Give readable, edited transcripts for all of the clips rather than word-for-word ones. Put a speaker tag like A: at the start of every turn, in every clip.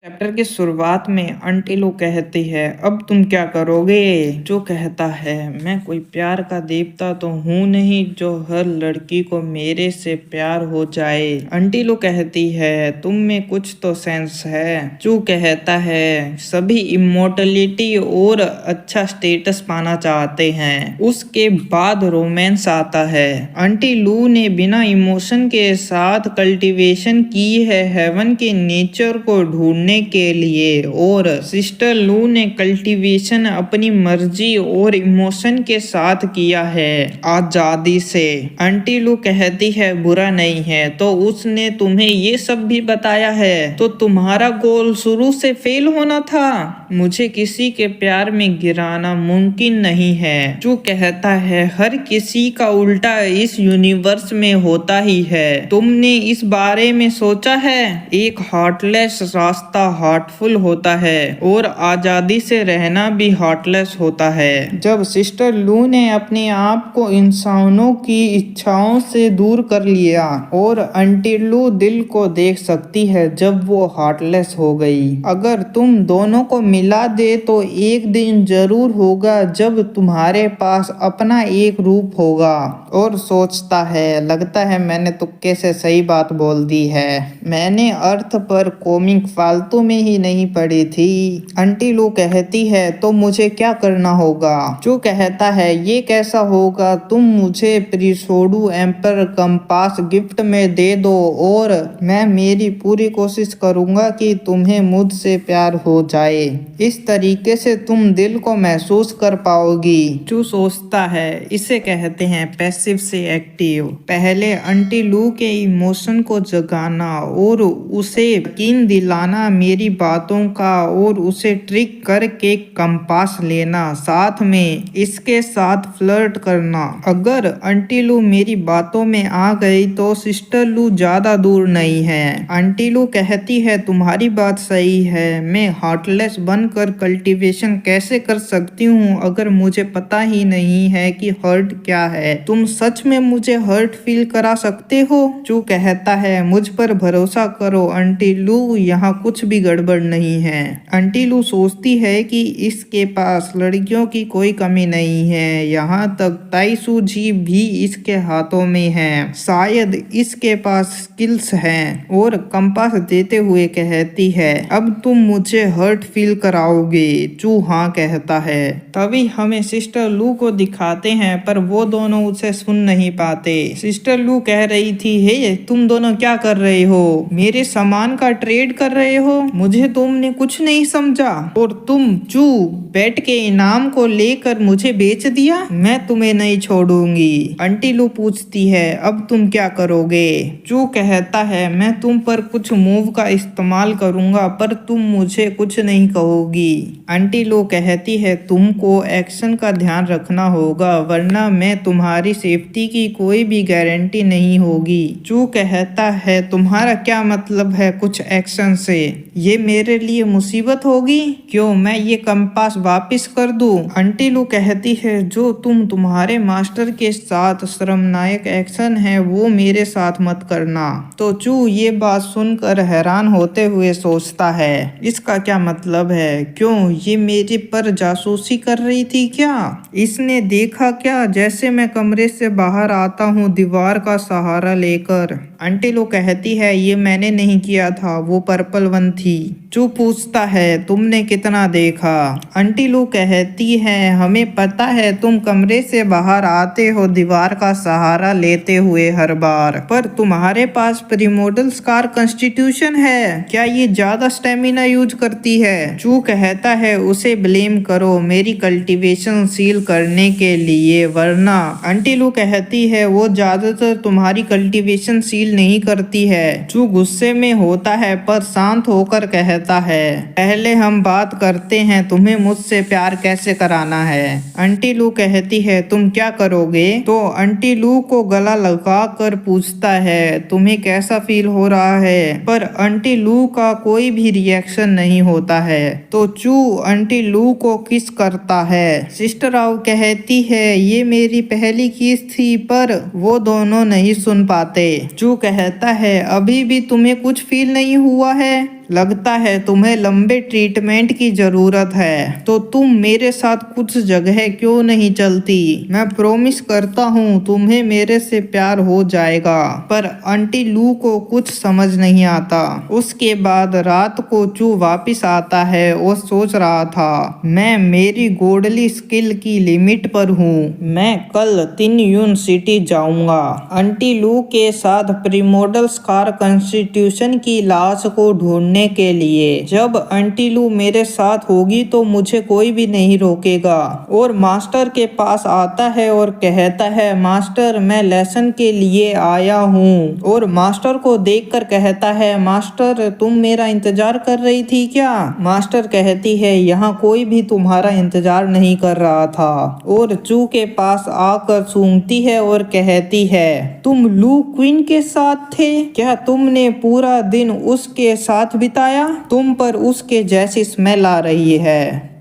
A: Chapter की शुरुआत में आंटी लू कहती है, अब तुम क्या करोगे? जो कहता है, मैं कोई प्यार का देवता तो हूँ नहीं जो हर लड़की को मेरे से प्यार हो जाए। आंटी लू कहती है, तुम में कुछ तो सेंस है। जो कहता है, सभी इमोर्टलिटी और अच्छा स्टेटस पाना चाहते हैं। उसके बाद रोमांस आता है। आंटी लू ने बिना इमोशन के साथ कल्टीवेशन की है हेवन के नेचर को ढूंढने के लिए, और सिस्टर लू ने कल्टीवेशन अपनी मर्जी और इमोशन के साथ किया है, आजादी से। आंटी लू कहती है, बुरा नहीं है तो उसने तुम्हें ये सब भी बताया है, तो तुम्हारा गोल शुरू से फेल होना था। मुझे किसी के प्यार में गिराना मुमकिन नहीं है। जो कहता है, हर किसी का उल्टा इस यूनिवर्स में होता ही है। तुमने इस बारे में सोचा है? एक हार्टलेस रास्ता हार्टफुल होता है और आजादी से रहना भी हार्टलेस होता है। जब सिस्टर लू ने अपने आप को इंसानों की इच्छाओं से दूर कर लिया, और आंटी लू दिल को देख सकती है जब वो हार्टलेस हो गई। अगर तुम दोनों को मिला दे तो एक दिन जरूर होगा जब तुम्हारे पास अपना एक रूप होगा। और सोचता है, लगता है मैंने तुक्के से सही बात बोल दी है। मैंने अर्थ पर कॉमिक फालतू में ही नहीं पढ़ी थी। आंटी लू कहती है, तो मुझे क्या करना होगा? जो कहता है, ये कैसा होगा, तुम मुझे प्रिसोडू एम्पर कंपास गिफ्ट में दे दो और मैं मेरी पूरी कोशिश करूंगा कि तुम्हें मुझसे प्यार हो जाए। इस तरीके से तुम दिल को महसूस कर पाओगी। जो सोचता है, इसे कहते हैं पैसिव से एक्टिव। पहले आंटी लू के इमोशन को जगाना और उसे यकीन दिलाना मेरी बातों का, और उसे ट्रिक करके कंपास लेना, साथ में इसके साथ फ्लर्ट करना। अगर आंटी लू मेरी बातों में आ गई तो सिस्टर लू ज्यादा दूर नहीं है। आंटी लू कहती है, तुम्हारी बात सही है। मैं हार्टलेस बनकर कल्टीवेशन कैसे कर सकती हूँ अगर मुझे पता ही नहीं है कि हर्ट क्या है? तुम सच में मुझे हर्ट फील करा सकते हो? जो कहता है, मुझ पर भरोसा करो आंटी लू, यहाँ कुछ भी गड़बड़ नहीं है। आंटी लू सोचती है कि इसके पास लड़कियों की कोई कमी नहीं है, यहाँ तक ताइसू जी भी इसके हाथों में है। शायद इसके पास स्किल्स हैं। और कंपास देते हुए कहती है, अब तुम मुझे हर्ट फील कराओगे? चू हाँ कहता है। तभी हमें सिस्टर लू को दिखाते हैं, पर वो दोनों उसे सुन नहीं पाते। सिस्टर लू कह रही थी, हे तुम दोनों क्या कर रहे हो? मेरे सामान का ट्रेड कर रहे हो? मुझे तुमने कुछ नहीं समझा, और तुम चू बेट के इनाम को लेकर मुझे बेच दिया। मैं तुम्हें नहीं छोड़ूंगी। आंटी लू पूछती है, अब तुम क्या करोगे? चू कहता है, मैं तुम पर कुछ मूव का इस्तेमाल करूंगा, पर तुम मुझे कुछ नहीं कहोगी। आंटी लू कहती है, तुमको एक्शन का ध्यान रखना होगा, वरना मैं तुम्हारी सेफ्टी की कोई भी गारंटी नहीं होगी। चू कहता है, तुम्हारा क्या मतलब है कुछ एक्शन से? ये मेरे लिए मुसीबत होगी। क्यों, मैं ये कंपास वापस कर दूं? आंटी लू कहती है, जो तुम्हारे मास्टर के साथ शर्मनाक एक्शन है वो मेरे साथ मत करना। तो चू ये बात सुनकर हैरान होते हुए सोचता है, इसका क्या मतलब है? क्यों, ये मेरे पर जासूसी कर रही थी क्या? इसने देखा क्या जैसे मैं कमरे से बाहर आता हूँ दीवार का सहारा लेकर? आंटी लू कहती है, ये मैंने नहीं किया था, वो पर्पल वन थी। चू पूछता है, तुमने कितना देखा? आंटी लू कहती है, हमें पता है तुम कमरे से बाहर आते हो दीवार का सहारा लेते हुए हर बार, पर तुम्हारे पास प्रीमोडल स्कार कंस्टिट्यूशन है। क्या ये ज्यादा स्टेमिना यूज करती है? चू कहता है, उसे ब्लेम करो मेरी कल्टीवेशन सील करने के लिए, वरना। आंटी लू कहती है, वो ज्यादातर तुम्हारी कल्टीवेशन सील नहीं करती है। चू गुस्से में होता है पर शांत होकर कहता है, पहले हम बात करते हैं तुम्हें मुझसे प्यार कैसे कराना है। आंटी लू कहती है, तुम क्या करोगे? तो आंटी लू को गला लगा कर पूछता है, तुम्हें कैसा फील हो रहा है? पर आंटी लू का कोई भी रिएक्शन नहीं होता है। तो चू आंटी लू को किस करता है। सिस्टर आओ कहती है, ये मेरी पहली किस थी, पर वो दोनों नहीं सुन पाते। चू कहता है, अभी भी तुम्हें कुछ फील नहीं हुआ है? लगता है तुम्हें लंबे ट्रीटमेंट की जरूरत है, तो तुम मेरे साथ कुछ जगह क्यों नहीं चलती? मैं प्रॉमिस करता हूँ तुम्हें मेरे से प्यार हो जाएगा। पर आंटी लू को कुछ समझ नहीं आता। उसके बाद रात को चू वापिस आता है और सोच रहा था, मैं मेरी गोडली स्किल की लिमिट पर हूँ। मैं कल 3 यून सिटी जाऊंगा आंटी लू के साथ प्रीमोडल स्कार कॉन्स्टिट्यूशन की लाश को ढूंढने के लिए। जब आंटी लू मेरे साथ होगी तो मुझे कोई भी नहीं रोकेगा। और मास्टर के पास आता है और कहता है, मास्टर मैं लेसन के लिए आया हूँ। और मास्टर को देखकर कहता है, मास्टर तुम मेरा इंतजार कर रही थी क्या? मास्टर कहती है, यहाँ कोई भी तुम्हारा इंतजार नहीं कर रहा था। और चू के पास आकर सूंघती है और कहती है, तुम लू क्वीन के साथ थे क्या? तुमने पूरा दिन उसके साथ बिताया? तुम पर उसके जैसी स्मेल आ रही है।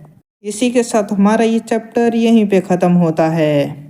A: इसी के साथ हमारा ये चैप्टर यहीं पे खत्म होता है।